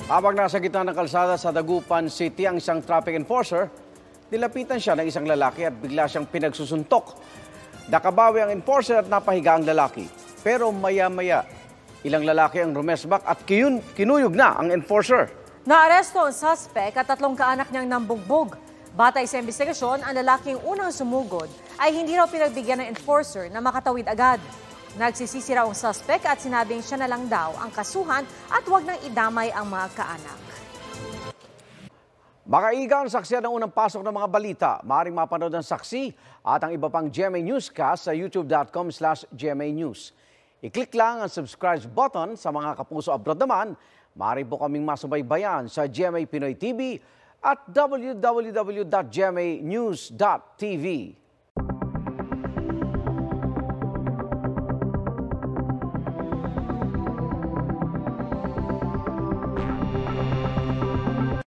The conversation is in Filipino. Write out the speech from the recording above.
Habang nasa gitna ng kalsada sa Dagupan City ang isang traffic enforcer, nilapitan siya ng isang lalaki at bigla siyang pinagsusuntok. Nakabawi ang enforcer at napahiga ang lalaki. Pero maya-maya, ilang lalaki ang rumesbak at kinuyog na ang enforcer. Naaresto ang suspect at 3 kaanak niyang nambugbog. Batay sa investigasyon, ang lalaking unang sumugod ay hindi raw pinagbigyan ng enforcer na makatawid agad. Nagsisisi raw ang suspect at sinabing siya na lang daw ang kasuhan at huwag nang idamay ang mga kaanak. Makaiga ang saksiyan ng unang pasok ng mga balita. Maaaring mapanood ang saksi at ang iba pang GMA Newscast sa youtube.com/GMA News. I-click lang ang subscribe button. Sa mga kapuso abroad naman, maaari po kaming masubaybayan sa GMA Pinoy TV at www.gmanews.tv.